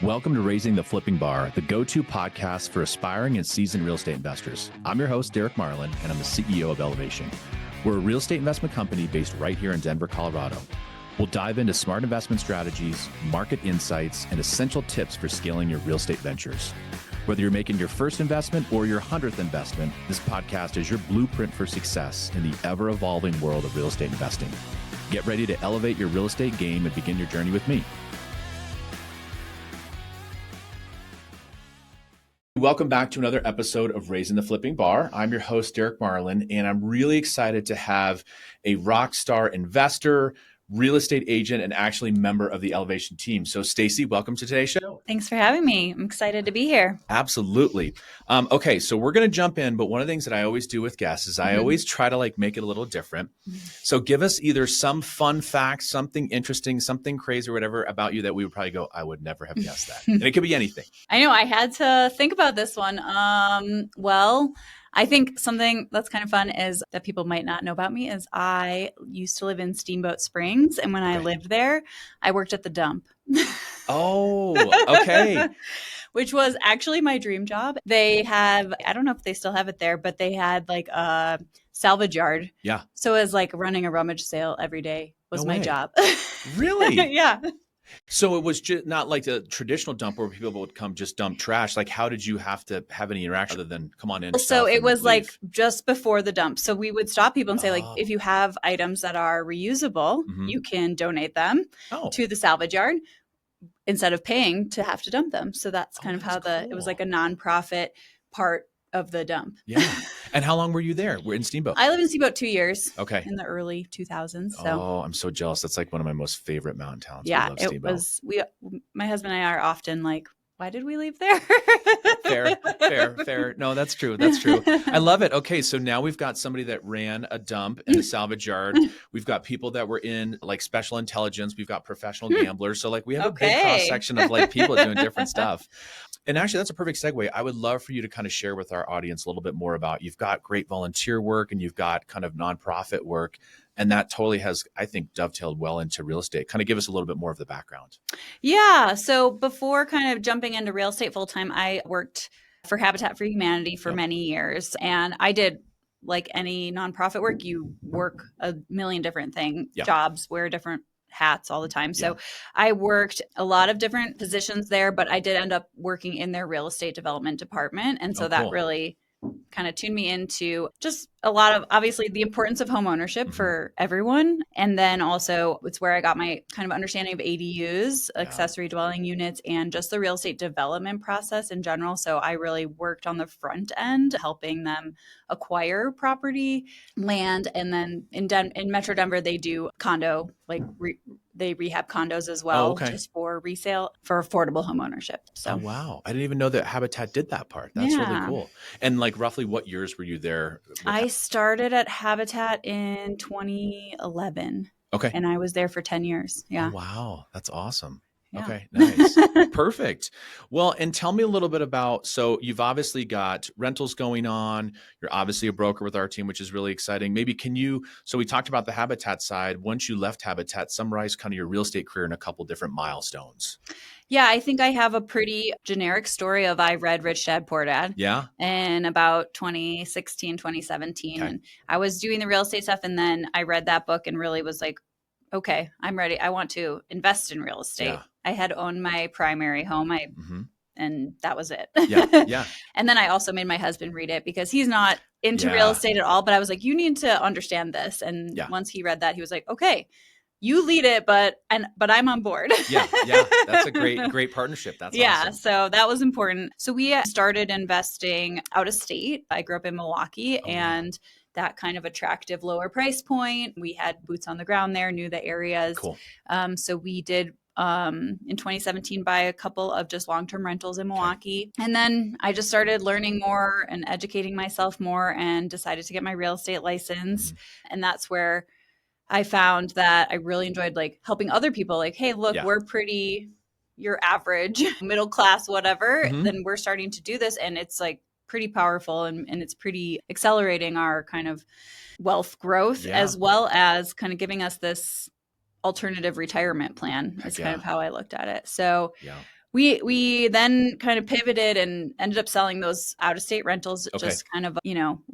Welcome to Raising the Flipping Bar, the go-to podcast for aspiring and seasoned real estate investors. I'm your host, Derek Marlin, and I'm the CEO of Elevation. We're a real estate investment company based right here in Denver, Colorado. We'll dive into smart investment strategies, market insights, and essential tips for scaling your real estate ventures. Whether you're making your first investment or your 100th investment, this podcast is your blueprint for success in the ever-evolving world of real estate investing. Get ready to elevate your real estate game and begin your journey with me. Welcome back to another episode of Raising the Flipping Bar. I'm your host, Derek Marlin, and I'm really excited to have a rock star investor, real estate agent, and actually member of the Elevation team. So Stacy, welcome to today's show. Thanks for having me. I'm excited to be here. Absolutely. Okay, so we're going to jump in, but one of the things that I always do with guests is I always try to make it a little different. So give us either some fun fact, something interesting, something crazy or whatever about you that we would probably go, I would never have guessed that. And it could be anything. I know I had to think about this one. Well, I think something that's kind of fun is that people might not know about me is I used to live in Steamboat Springs. And when I lived there, I worked at the dump. Oh, okay. Which was actually my dream job. They have, I don't know if they still have it there, but they had like a salvage yard. Yeah. So it was like running a rummage sale every day was my job. Really? Yeah. So it was just not like a traditional dump where people would come just dump trash. Like, how did you have to have any interaction other than come on in? So it was like just before the dump. So we would stop people and say, like, if you have items that are reusable, you can donate them to the salvage yard instead of paying to have to dump them. So that's kind of how it was like a nonprofit part of the dump. Yeah. And how long were you there? We're in Steamboat. I lived in Steamboat 2 years. Okay. In the early 2000s. So. Oh, I'm so jealous. That's like one of my most favorite mountain towns. Yeah, it was. My husband and I are often like, why did we leave there? Fair. No, that's true. I love it. Okay. So now we've got somebody that ran a dump and a salvage yard. We've got people that were in like special intelligence. We've got professional gamblers. So like we have a big cross section of like people doing different stuff. And actually, that's a perfect segue. I would love for you to kind of share with our audience a little bit more about, you've got great volunteer work and you've got kind of nonprofit work. And that totally has, I think, dovetailed well into real estate. Kind of give us a little bit more of the background. Yeah. So before kind of jumping into real estate full time, I worked for Habitat for Humanity for many years. And I did, like any nonprofit work, you work a million different jobs, wear different hats all the time. So I worked a lot of different positions there, but I did end up working in their real estate development department. And so that really kind of tuned me into just a lot of, obviously, the importance of home ownership for everyone. And then also it's where I got my kind of understanding of ADUs, accessory dwelling units, and just the real estate development process in general. So I really worked on the front end, helping them acquire property, land. And then in Metro Denver, they do condo, they rehab condos as well, just for resale for affordable home ownership. So, wow. I didn't even know that Habitat did that part. That's really cool. And like roughly what years were you there? I started at Habitat in 2011. Okay. And I was there for 10 years. Yeah. Oh, wow. That's awesome. Yeah. Okay, nice. Perfect. Well, and tell me a little bit about, so you've obviously got rentals going on. You're obviously a broker with our team, which is really exciting. Maybe so we talked about the Habitat side. Once you left Habitat, summarize kind of your real estate career in a couple different milestones. Yeah, I think I have a pretty generic story of I read Rich Dad, Poor Dad. Yeah. In about 2016, 2017. Okay. And I was doing the real estate stuff. And then I read that book and really was like, okay, I'm ready. I want to invest in real estate. Yeah. I had owned my primary home. And that was it. Yeah. And then I also made my husband read it because he's not into real estate at all. But I was like, you need to understand this. And once he read that, he was like, okay, you lead it, but I'm on board. Yeah. That's a great partnership. That's awesome. So that was important. So we started investing out of state. I grew up in Milwaukee and that kind of attractive lower price point. We had boots on the ground there, knew the areas. Cool. So we did in 2017 buy a couple of just long-term rentals in Milwaukee. Okay. And then I just started learning more and educating myself more and decided to get my real estate license. And that's where I found that I really enjoyed like helping other people like, hey, look, we're you're average, middle class, whatever. Then we're starting to do this. And it's like pretty powerful and it's pretty accelerating our kind of wealth growth as well as kind of giving us this alternative retirement plan is kind of how I looked at it. So We then kind of pivoted and ended up selling those out-of-state rentals. Okay. Just kind of,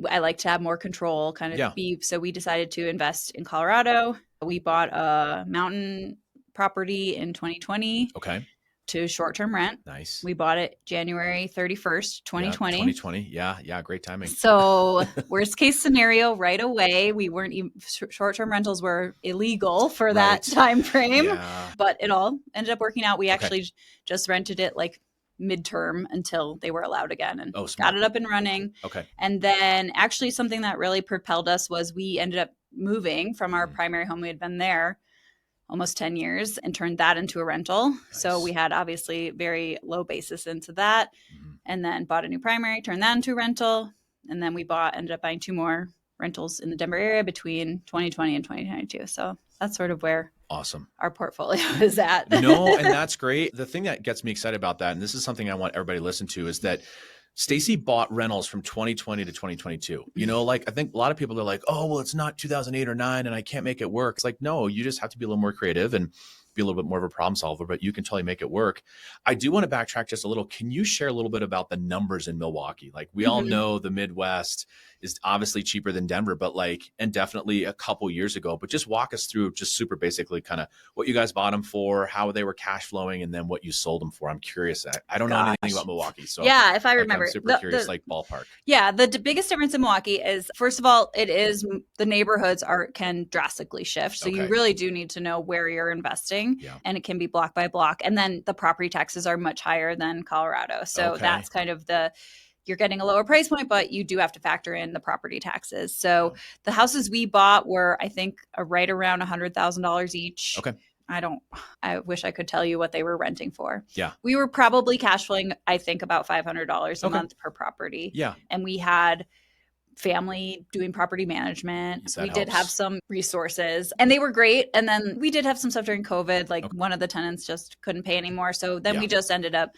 I like to have more control, kind of Yeah. so we decided to invest in Colorado. We bought a mountain property in 2020 Okay. to short-term rent. Nice. We bought it January 31st, 2020. 2020. Yeah. Great timing. So worst case scenario, right away, we weren't even, short-term rentals were illegal for that time frame, but it all ended up working out. We actually just rented it like midterm until they were allowed again and got it up and running. Okay. And then actually something that really propelled us was we ended up moving from our primary home. We had been there almost 10 years and turned that into a rental. Nice. So we had obviously very low basis into that, and then bought a new primary, turned that into a rental. And then we ended up buying 2 more rentals in the Denver area between 2020 and 2022. So that's sort of where our portfolio is at. No, and that's great. The thing that gets me excited about that, and this is something I want everybody to listen to, is that Stacy bought rentals from 2020 to 2022. Like I think a lot of people are like, oh, well, it's not 2008 or 9 and I can't make it work. It's like, no, you just have to be a little more creative and be a little bit more of a problem solver, but you can totally make it work. I do want to backtrack just a little. Can you share a little bit about the numbers in Milwaukee? Like we all know the Midwest is obviously cheaper than Denver, but and definitely a couple years ago, but just walk us through just super basically kind of what you guys bought them for, how they were cash flowing, and then what you sold them for. I'm curious. I don't know anything about Milwaukee. So yeah, if I remember, I'm super curious, like ballpark. Yeah. The biggest difference in Milwaukee is, first of all, the neighborhoods can drastically shift. So you really do need to know where you're investing, and it can be block by block. And then the property taxes are much higher than Colorado. So that's kind of you're getting a lower price point, but you do have to factor in the property taxes. So the houses we bought were, I think, right around $100,000 each. Okay. I wish I could tell you what they were renting for. Yeah. We were probably cash flowing, I think, about $500 a month per property. Yeah. And we had family doing property management. We did have some resources and they were great. And then we did have some stuff during COVID, like one of the tenants just couldn't pay anymore. So then we just ended up,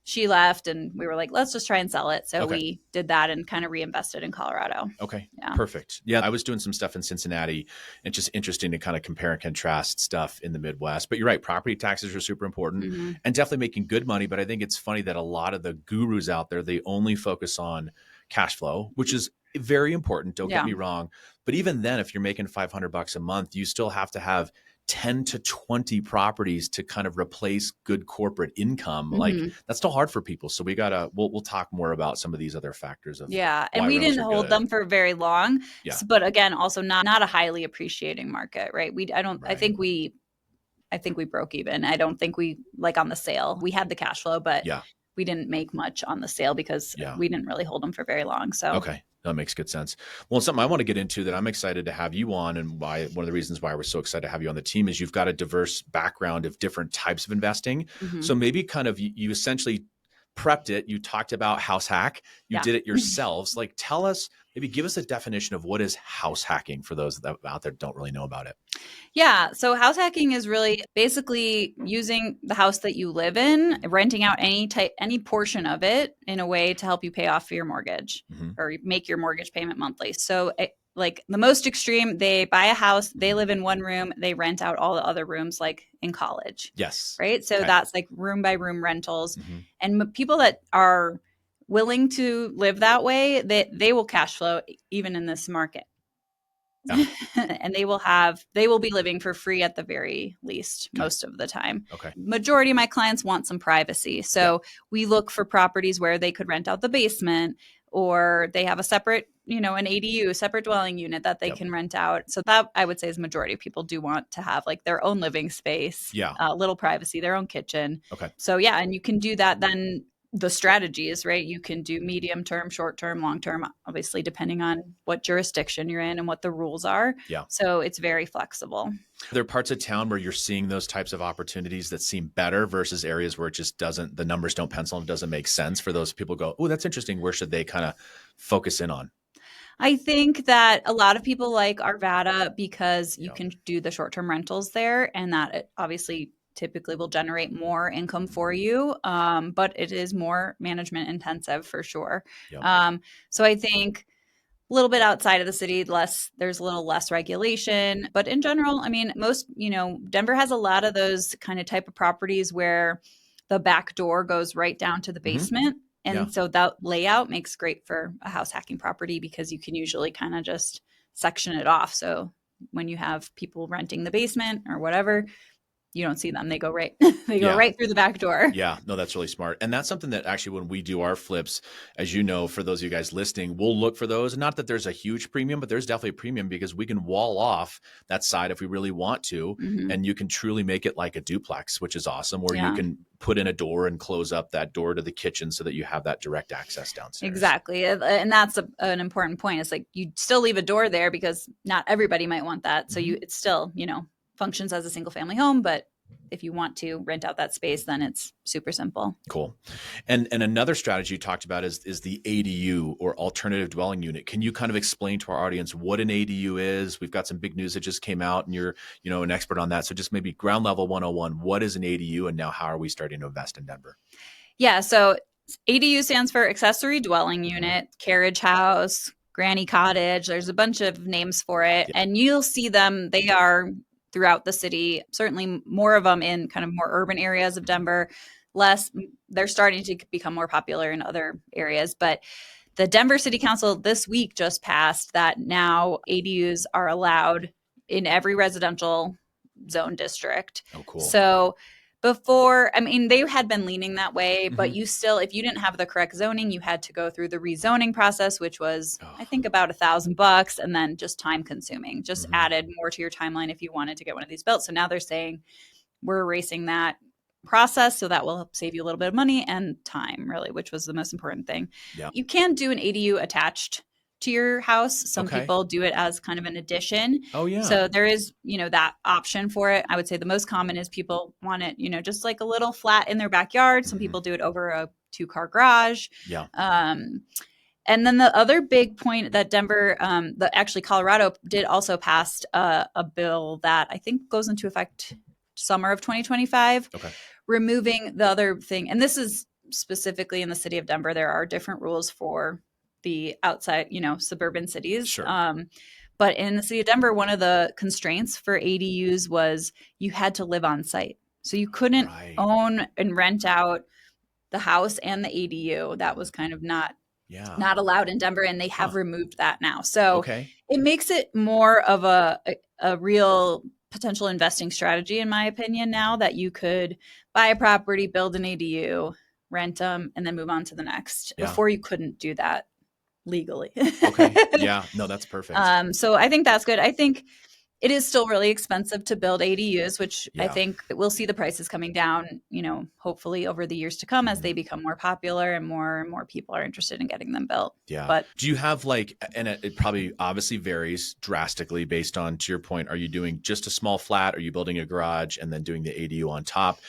she left and we were like, let's just try and sell it. So we did that and kind of reinvested in Colorado. Okay. Yeah. Perfect. Yeah. I was doing some stuff in Cincinnati, and just interesting to kind of compare and contrast stuff in the Midwest. But you're right. Property taxes are super important and definitely making good money. But I think it's funny that a lot of the gurus out there, they only focus on cash flow, which is very important. Don't get me wrong. But even then, if you're making $500 a month, you still have to have 10 to 20 properties to kind of replace good corporate income. Like that's still hard for people. So we'll talk more about some of these other factors of and we didn't hold them for very long. Yeah. But again, also not a highly appreciating market, right? I think we broke even. I don't think we, like on the sale, we had the cash flow, but we didn't make much on the sale because we didn't really hold them for very long. So okay. That makes good sense. Well, something I want to get into that I'm excited to have you on, and one of the reasons why we're so excited to have you on the team is you've got a diverse background of different types of investing. So maybe kind of you essentially prepped it. You talked about house hack. You did it yourselves. Like tell us, maybe give us a definition of what is house hacking for those that out there don't really know about it. Yeah. So house hacking is really basically using the house that you live in, renting out any portion of it in a way to help you pay off your mortgage or make your mortgage payment monthly. So like the most extreme, they buy a house, they live in one room, they rent out all the other rooms like in college. Yes. Right. So that's like room by room rentals. And people that are willing to live that way, they will cash flow even in this market. Yeah. And they will be living for free at the very least most of the time. Okay. Majority of my clients want some privacy. So we look for properties where they could rent out the basement, or they have a separate, an ADU, separate dwelling unit that they can rent out. So that I would say is majority of people do want to have like their own living space, little privacy, their own kitchen. Okay. So and you can do that then. The strategies, right? You can do medium term, short term, long term, obviously, depending on what jurisdiction you're in and what the rules are. Yeah. So it's very flexible. Are there parts of town where you're seeing those types of opportunities that seem better versus areas where it just the numbers don't pencil and doesn't make sense for those people go, oh, that's interesting. Where should they kind of focus in on? I think that a lot of people like Arvada because you can do the short term rentals there, and that it obviously typically will generate more income for you, but it is more management intensive for sure. Yep. So I think a little bit outside of the city, there's a little less regulation, but in general, I mean, most, Denver has a lot of those kind of type of properties where the back door goes right down to the basement. And so that layout makes great for a house hacking property because you can usually kind of just section it off. So when you have people renting the basement or whatever, you don't see them. They go right, right through the back door. Yeah, no, that's really smart. And that's something that actually, when we do our flips, as you know, for those of you guys listening, we'll look for those. Not that there's a huge premium, but there's definitely a premium because we can wall off that side if we really want to. And you can truly make it like a duplex, which is awesome, where you can put in a door and close up that door to the kitchen so that you have that direct access downstairs. Exactly. And that's an important point. It's like you still leave a door there because not everybody might want that. So it's still, functions as a single family home, but if you want to rent out that space, then it's super simple. Cool. And another strategy you talked about is the ADU, or alternative dwelling unit. Can you kind of explain to our audience what an ADU is? We've got some big news that just came out and you're, an expert on that. So just maybe ground level 101, what is an ADU and now how are we starting to invest in Denver? Yeah. So ADU stands for accessory dwelling unit, carriage house, granny cottage. There's a bunch of names for it. And you'll see them. They are throughout the city, certainly more of them in kind of more urban areas of Denver, less. They're starting to become more popular in other areas. But the Denver City Council this week just passed that now ADUs are allowed in every residential zone district. Oh, cool. So before, they had been leaning that way, but you still, if you didn't have the correct zoning, you had to go through the rezoning process, which was, I think, about $1,000, and then just time consuming, just added more to your timeline if you wanted to get one of these built. So now they're saying we're erasing that process. So that will help save you a little bit of money and time, really, which was the most important thing. Yeah. You can do an ADU attached to your house. Some people do it as kind of an addition. Oh, yeah. So there is, that option for it. I would say the most common is people want it, just like a little flat in their backyard. Some people do it over a 2-car garage. Yeah. And then the other big point that Denver, actually Colorado did also pass a bill that I think goes into effect summer of 2025, removing the other thing. And this is specifically in the city of Denver. There are different rules for the outside, suburban cities. Sure. But in the city of Denver, one of the constraints for ADUs was you had to live on site. So you couldn't own and rent out the house and the ADU. That was kind of not allowed in Denver, and they have removed that now. So it makes it more of a real potential investing strategy, in my opinion, now that you could buy a property, build an ADU, rent them, and then move on to the next. Before you couldn't do that legally. Yeah. No, that's perfect. So I think that's good. I think it is still really expensive to build ADUs, which I think we'll see the prices coming down, hopefully over the years to come as they become more popular and more people are interested in getting them built. Yeah. But do you have and it probably obviously varies drastically based on, to your point, are you doing just a small flat? Are you building a garage and then doing the ADU on top?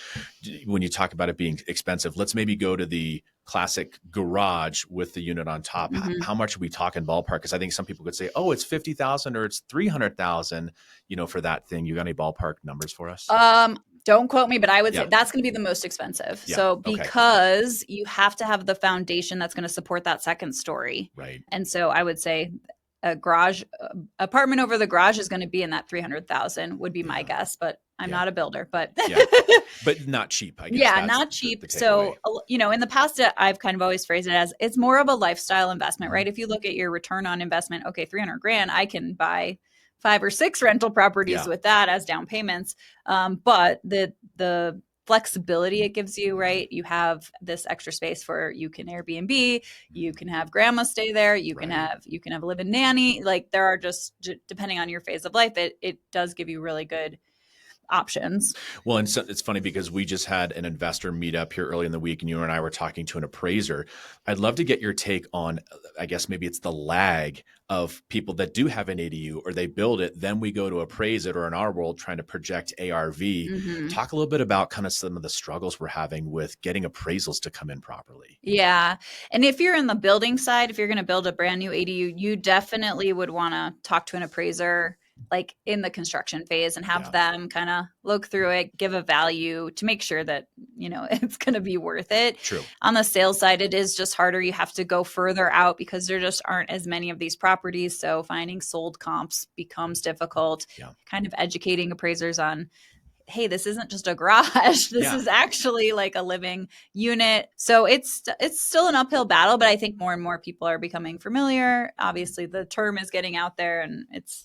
When you talk about it being expensive, let's maybe go to the classic garage with the unit on top. How much are we talking ballpark? Because I think some people could say, oh, it's $50,000 or it's $300,000, for that thing. You got any ballpark numbers for us? Don't quote me, but I would say that's going to be the most expensive. Yeah. So because you have to have the foundation that's going to support that second story. Right. And so I would say a garage apartment over the garage is going to be in that 300,000 would be my guess, but I'm not a builder, but but not cheap, I guess. Yeah, not cheap. So, in the past, I've kind of always phrased it as it's more of a lifestyle investment, right? If you look at your return on investment, okay, $300,000, I can buy 5 or 6 rental properties with that as down payments. But the flexibility it gives you, right? You have this extra space for you can Airbnb, you can have grandma stay there, you can have a live-in nanny. Like there are just, depending on your phase of life, it does give you really good options. Well, and so it's funny because we just had an investor meet up here early in the week and you and I were talking to an appraiser. I'd love to get your take on, I guess maybe it's the lag of people that do have an ADU or they build it, then we go to appraise it, or in our world, trying to project ARV. Talk a little bit about kind of some of the struggles we're having with getting appraisals to come in properly. Yeah. And if you're in the building side, if you're going to build a brand new ADU, you definitely would want to talk to an appraiser like in the construction phase and have them kind of look through it, give a value to make sure that, it's going to be worth it. True. On the sales side, it is just harder. You have to go further out because there just aren't as many of these properties. So finding sold comps becomes difficult. Kind of educating appraisers on, hey, this isn't just a garage. This is actually like a living unit. So it's still an uphill battle, but I think more and more people are becoming familiar. Obviously, the term is getting out there, and it's,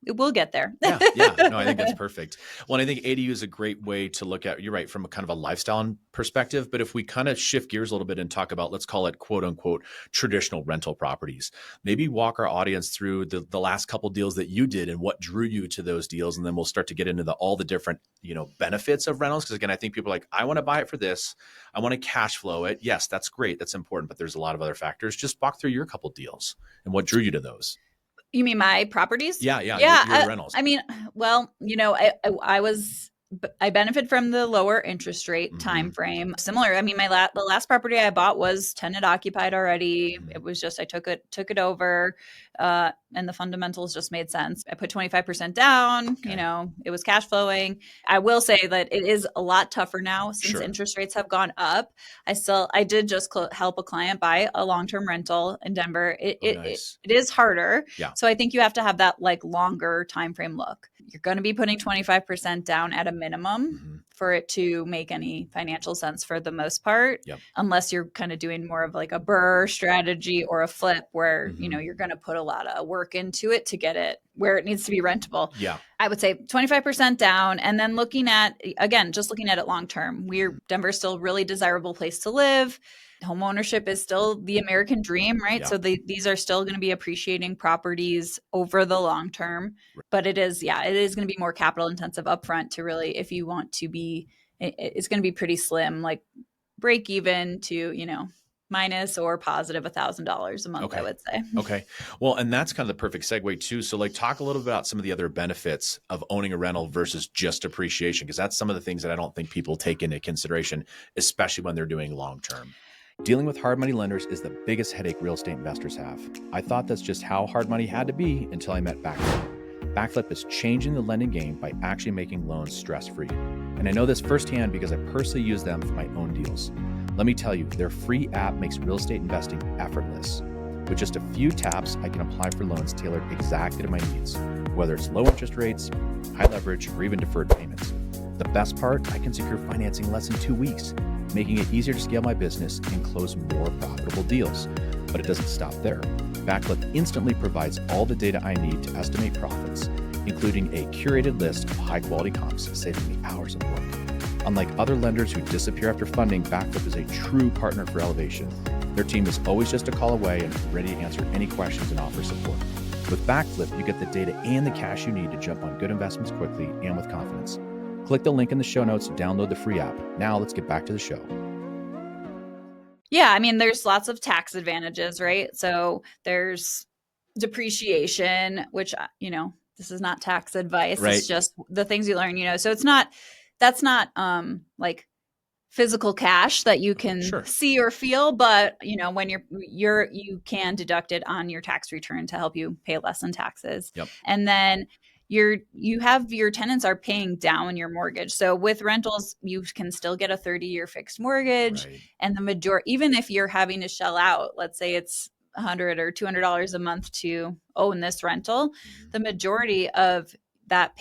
it will get there. Yeah. No, I think that's perfect. Well, and I think ADU is a great way to look at, you're right, from a kind of a lifestyle perspective. But if we kind of shift gears a little bit and talk about, let's call it quote unquote, traditional rental properties, maybe walk our audience through the last couple deals that you did and what drew you to those deals. And then we'll start to get into all the different, benefits of rentals. Because again, I think people are like, I want to buy it for this. I want to cash flow it. Yes, that's great. That's important. But there's a lot of other factors. Just walk through your couple deals and what drew you to those. You mean my properties? Yeah. Your rentals. I mean, well, I benefit from the lower interest rate time frame. Similar. I mean, the last property I bought was tenant occupied already. It was just I took it over, and the fundamentals just made sense. I put 25% down. Okay. It was cash flowing. I will say that it is a lot tougher now since interest rates have gone up. I did just help a client buy a long-term rental in Denver. Nice. It is harder. Yeah. So I think you have to have that like longer time frame look. You're going to be putting 25% down at a minimum for it to make any financial sense for the most part, unless you're kind of doing more of like a BRRRR strategy or a flip where, you're going to put a lot of work into it to get it where it needs to be rentable. Yeah. I would say 25% down. And then looking at it long term, Denver's still a really desirable place to live. Home ownership is still the American dream, right? Yeah. So these are still going to be appreciating properties over the long term, but it is going to be more capital intensive upfront to really, if you want to be, it's going to be pretty slim, like break even to, minus or positive $1,000 a month, I would say. Okay. Well, and that's kind of the perfect segue too. So like talk a little bit about some of the other benefits of owning a rental versus just appreciation, because that's some of the things that I don't think people take into consideration, especially when they're doing long-term. Dealing with hard money lenders is the biggest headache real estate investors have. I thought that's just how hard money had to be until I met Backflip. Backflip is changing the lending game by actually making loans stress-free. And I know this firsthand because I personally use them for my own deals. Let me tell you, their free app makes real estate investing effortless. With just a few taps, I can apply for loans tailored exactly to my needs, whether it's low interest rates, high leverage, or even deferred payments. The best part, I can secure financing in less than 2 weeks, making it easier to scale my business and close more profitable deals. But it doesn't stop there. Backflip instantly provides all the data I need to estimate profits, including a curated list of high-quality comps, saving me hours of work. Unlike other lenders who disappear after funding, Backflip is a true partner for elevation. Their team is always just a call away and ready to answer any questions and offer support. With Backflip, you get the data and the cash you need to jump on good investments quickly and with confidence. Click the link in the show notes to download the free app. Now let's get back to the show. Yeah, I mean, there's lots of tax advantages, right? So there's depreciation, which, this is not tax advice. Right. It's just the things you learn, so that's not like physical cash that you can see or feel, but when you can deduct it on your tax return to help you pay less in taxes. Yep. And then your tenants are paying down your mortgage. So with rentals, you can still get a 30-year fixed mortgage. Right. And even if you're having to shell out, let's say it's $100 or $200 a month to own this rental, the majority of that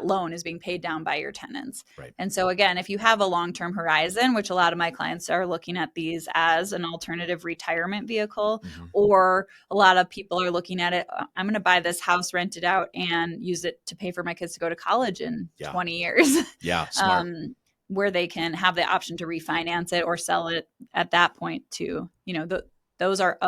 loan is being paid down by your tenants. Right. And so again, if you have a long-term horizon, which a lot of my clients are looking at these as an alternative retirement vehicle, or a lot of people are looking at it, I'm going to buy this house, rent it out, and use it to pay for my kids to go to college in 20 years. Yeah, smart. Where they can have the option to refinance it or sell it at that point too. Those are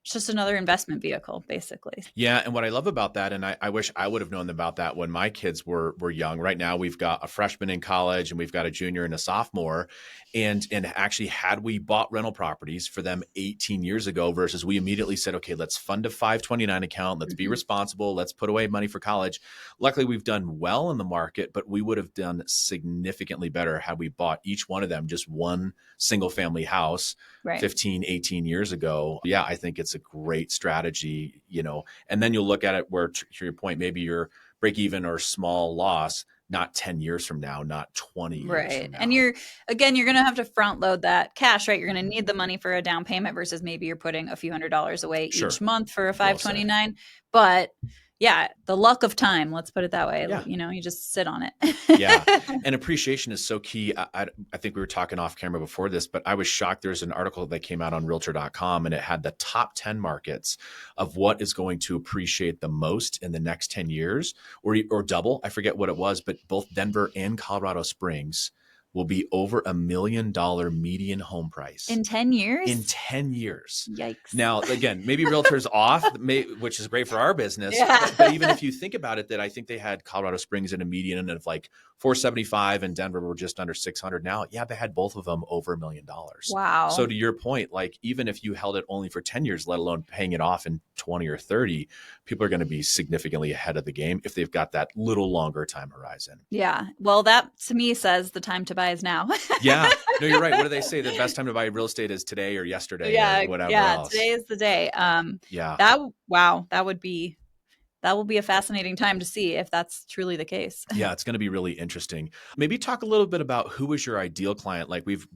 it's just another investment vehicle, basically. Yeah. And what I love about that, and I wish I would have known about that when my kids were young. Right now, we've got a freshman in college and we've got a junior and a sophomore. And actually, had we bought rental properties for them 18 years ago versus we immediately said, okay, let's fund a 529 account. Let's be responsible. Let's put away money for college. Luckily, we've done well in the market, but we would have done significantly better had we bought each one of them just one single family house 15, 18 years ago. Yeah, I think it's a great strategy, and then you'll look at it where, to your point, maybe your break even or small loss, not 10 years from now, not 20 years from now. And you're going to have to front load that cash, right? You're going to need the money for a down payment versus maybe you're putting a few $100s away each month for a 529. But the luck of time, let's put it that way. Yeah. You just sit on it. Yeah. And appreciation is so key. I think we were talking off camera before this, but I was shocked. There's an article that came out on realtor.com and it had the top 10 markets of what is going to appreciate the most in the next 10 years or double. I forget what it was, but both Denver and Colorado Springs will be over $1 million median home price. In 10 years? In 10 years. Yikes. Now, again, maybe realtors off, which is great for our business. Yeah. But even if you think about it, that I think they had Colorado Springs in a median of like 475 and Denver were just under 600 now. Yeah, they had both of them over $1 million. Wow. So to your point, like even if you held it only for 10 years, let alone paying it off in 20 or 30, people are going to be significantly ahead of the game if they've got that little longer time horizon. Yeah. Well, that to me says the time to buy is now. Yeah. No, you're right. What do they say? The best time to buy real estate is today or yesterday or whatever else. Today is the day. Yeah. That will be a fascinating time to see if that's truly the case. Yeah, it's going to be really interesting. Maybe talk a little bit about who is your ideal client. Like we've,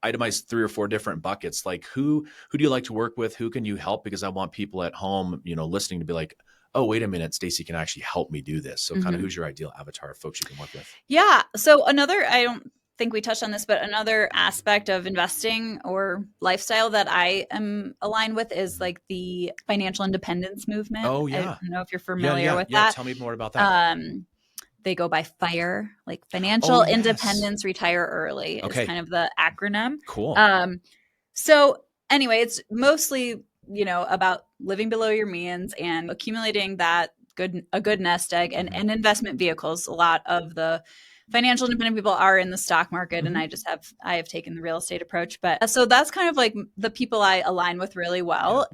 itemized 3 or 4 different buckets. Like who do you like to work with? Who can you help? Because I want people at home, listening to be like, oh, wait a minute, Stacy can actually help me do this. So kind of who's your ideal avatar of folks you can work with? Yeah. So I don't think we touched on this, but another aspect of investing or lifestyle that I am aligned with is like the financial independence movement. Oh, yeah. I don't know if you're familiar with that. that. Tell me more about that. They go by FIRE, like financial independence, retire early is kind of the acronym. Cool. So anyway, it's mostly, about living below your means and accumulating a good nest egg and investment vehicles. A lot of the financial independent people are in the stock market, and I have taken the real estate approach. But so that's kind of like the people I align with really well.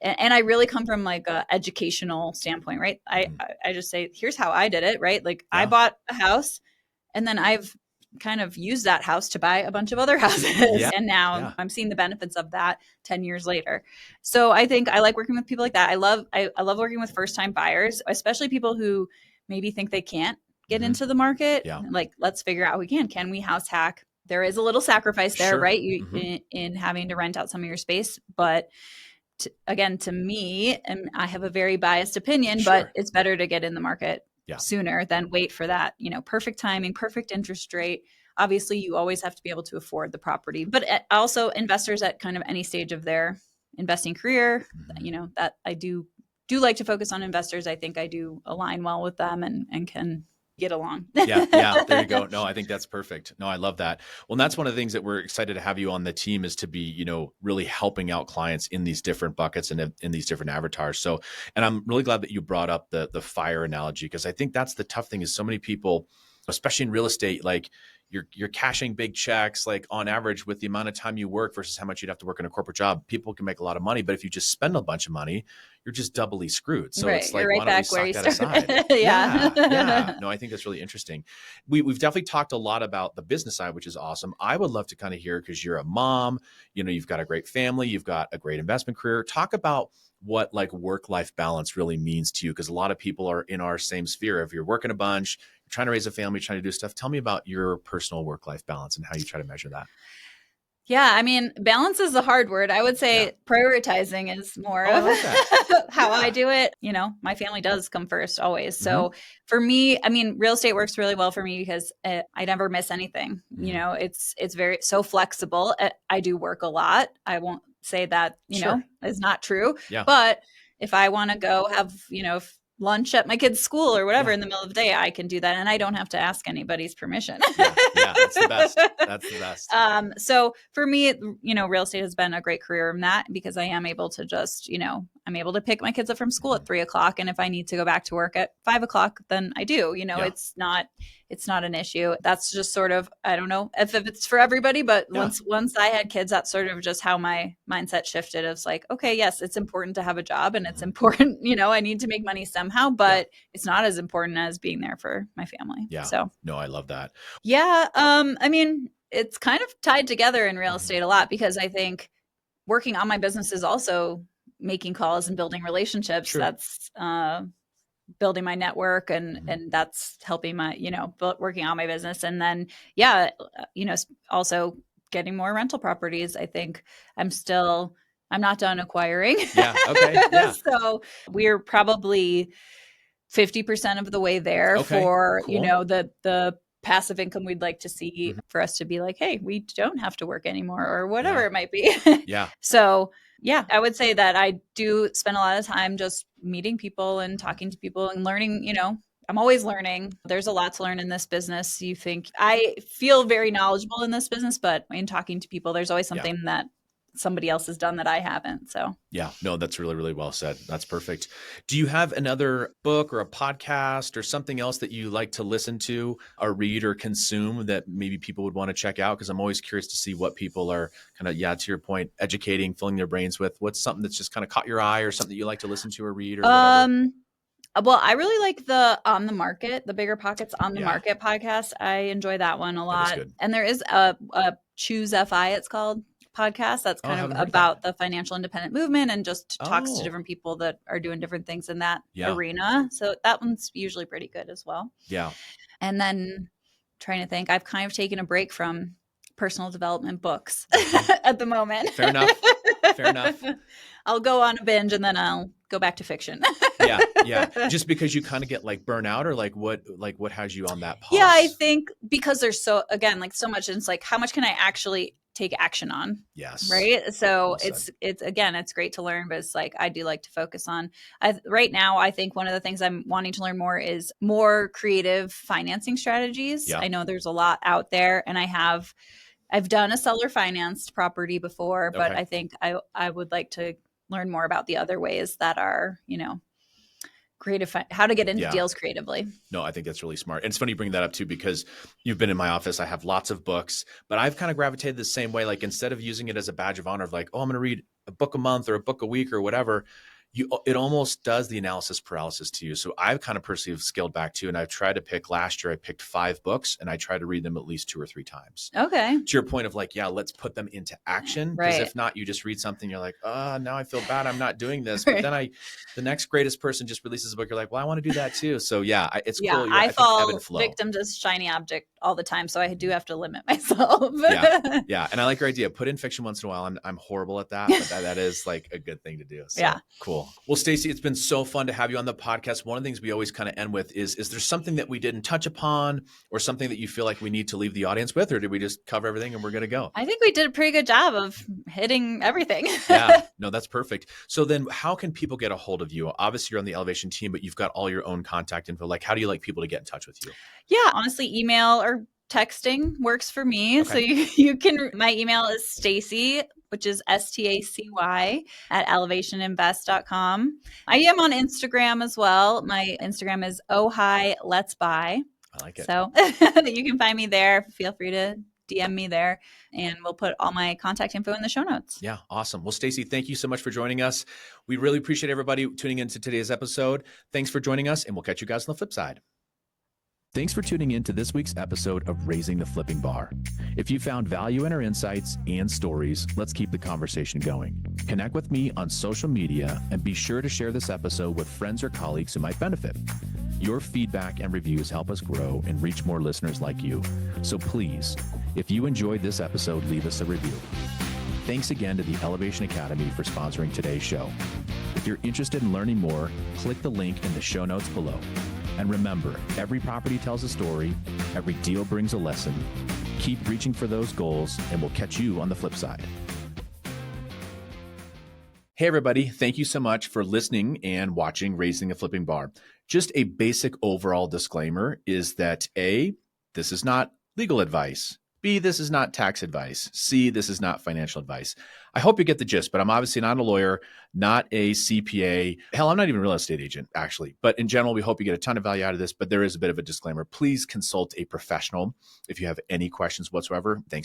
And I really come from like a educational standpoint, right? I just say, here's how I did it, right? Like I bought a house, and then I've kind of used that house to buy a bunch of other houses. Yeah. And now I'm seeing the benefits of that 10 years later. So I think I like working with people like that. I love working with first-time buyers, especially people who maybe think they can't get into the market. Yeah. Like, let's figure out can we house hack? There is a little sacrifice there, right? In having to rent out some of your space. But to me, and I have a very biased opinion, but it's better to get in the market sooner than wait for that, perfect timing, perfect interest rate. Obviously, you always have to be able to afford the property, but also investors at kind of any stage of their investing career, that I do like to focus on investors. I think I do align well with them and can get along. Yeah. There you go. No, I think that's perfect. No, I love that. Well, and that's one of the things that we're excited to have you on the team is to be, really helping out clients in these different buckets and in these different avatars. So, and I'm really glad that you brought up the FIRE analogy, because I think that's the tough thing is so many people, especially in real estate, like you're cashing big checks, like on average with the amount of time you work versus how much you'd have to work in a corporate job, people can make a lot of money. But if you just spend a bunch of money, you're just doubly screwed. So it's like, why don't we sock that aside? Yeah. No, I think that's really interesting. We've definitely talked a lot about the business side, which is awesome. I would love to kind of hear, because you're a mom, you've got a great family, you've got a great investment career. Talk about what like work-life balance really means to you, because a lot of people are in our same sphere. If you're working a bunch, you're trying to raise a family, trying to do stuff. Tell me about your personal work-life balance and how you try to measure that. Yeah, I mean, balance is a hard word. I would say prioritizing is more of how I do it. My family does come first always. So for me, I mean, real estate works really well for me because I never miss anything. It's very so flexible. I do work a lot. I won't say that, is not true. Yeah. But if I want to go have, lunch at my kid's school or whatever in the middle of the day, I can do that. And I don't have to ask anybody's permission. Yeah, that's the best. That's the best. So for me, real estate has been a great career in that, because I am able to just, I'm able to pick my kids up from school at 3:00. And if I need to go back to work at 5:00, then I do, it's not an issue. That's just sort of, I don't know if it's for everybody, but once I had kids, that's sort of just how my mindset shifted. It's like, okay, yes, it's important to have a job and it's important, I need to make money somehow, but it's not as important as being there for my family. Yeah. So no, I love that. Yeah. I mean, it's kind of tied together in real estate a lot, because I think working on my business is also making calls and building relationships. True. That's, building my network and that's helping my, working on my business. And then, also getting more rental properties. I think I'm still I'm not done acquiring. Yeah. Okay. Yeah. So we're probably 50% of the way there Okay. for, Cool. the passive income we'd like to see for us to be like, hey, we don't have to work anymore or whatever it might be. Yeah. So yeah, I would say that I do spend a lot of time just meeting people and talking to people and learning, I'm always learning. There's a lot to learn in this business. You think I feel very knowledgeable in this business, but in talking to people, there's always something that somebody else has done that I haven't. So yeah, no, that's really, really well said. That's perfect. Do you have another book or a podcast or something else that you like to listen to or read or consume that maybe people would want to check out? Because I'm always curious to see what people are kind of, to your point, educating, filling their brains with. What's something that's just kind of caught your eye or something that you like to listen to or read or whatever? Well, I really like the On the Market, the Bigger Pockets on the Market podcast. I enjoy that one a lot. Good. And there is a Choose FI, it's called, podcast that's kind of about the financial independent movement and just talks to different people that are doing different things in that arena. So that one's usually pretty good as well. Yeah. And then trying to think, I've kind of taken a break from personal development books at the moment. Fair enough. Fair enough. I'll go on a binge and then I'll go back to fiction. Yeah. Just because you kind of get like burnout or what has you on that pause? Yeah, I think because there's so much, and it's like, how much can I actually take action on? Yes. Right. So it's great to learn, but it's like, I do like to focus on right now. I think one of the things I'm wanting to learn more is more creative financing strategies. I know there's a lot out there, and I've done a seller financed property before, but I think I would like to learn more about the other ways that are, creative, how to get into deals creatively. No, I think that's really smart. And it's funny you bring that up too, because you've been in my office. I have lots of books, but I've kind of gravitated the same way. Like, instead of using it as a badge of honor of like, oh, I'm going to read a book a month or a book a week or whatever, it almost does the analysis paralysis to you. So I've kind of personally scaled back too. And I've tried to last year, I picked 5 books and I try to read them at least 2 or 3 times. Okay. To your point of like, let's put them into action. Because if not, you just read something, you're like, now I feel bad, I'm not doing this. But then the next greatest person just releases a book. You're like, well, I want to do that too. So it's cool. I fall victim to shiny object all the time. So I do have to limit myself. Yeah. And I like your idea. Put in fiction once in a while. I'm horrible at that, but that is like a good thing to do. So, cool. Well, Stacy, it's been so fun to have you on the podcast. One of the things we always kind of end with is there something that we didn't touch upon or something that you feel like we need to leave the audience with, or did we just cover everything and we're going to go? I think we did a pretty good job of hitting everything. No, that's perfect. So then how can people get a hold of you? Obviously you're on the Elevation team, but you've got all your own contact info. Like, how do you like people to get in touch with you? Yeah, honestly, email or texting works for me. Okay. So you can, my email is Stacy, which is STACY at elevationinvest.com. I am on Instagram as well. My Instagram is hi let's buy. I like it. So you can find me there. Feel free to DM me there, and we'll put all my contact info in the show notes. Yeah, awesome. Well, Stacy, thank you so much for joining us. We really appreciate everybody tuning into today's episode. Thanks for joining us, and we'll catch you guys on the flip side. Thanks for tuning in to this week's episode of Raising the Flipping Bar. If you found value in our insights and stories, let's keep the conversation going. Connect with me on social media and be sure to share this episode with friends or colleagues who might benefit. Your feedback and reviews help us grow and reach more listeners like you. So please, if you enjoyed this episode, leave us a review. Thanks again to the Elevation Academy for sponsoring today's show. If you're interested in learning more, click the link in the show notes below. And remember, every property tells a story, every deal brings a lesson. Keep reaching for those goals, and we'll catch you on the flip side. Hey, everybody. Thank you so much for listening and watching Raising the Flipping Bar. Just a basic overall disclaimer is that A, this is not legal advice. B, this is not tax advice. C, this is not financial advice. I hope you get the gist, but I'm obviously not a lawyer, not a CPA. Hell, I'm not even a real estate agent, actually. But in general, we hope you get a ton of value out of this, but there is a bit of a disclaimer. Please consult a professional if you have any questions whatsoever. Thanks.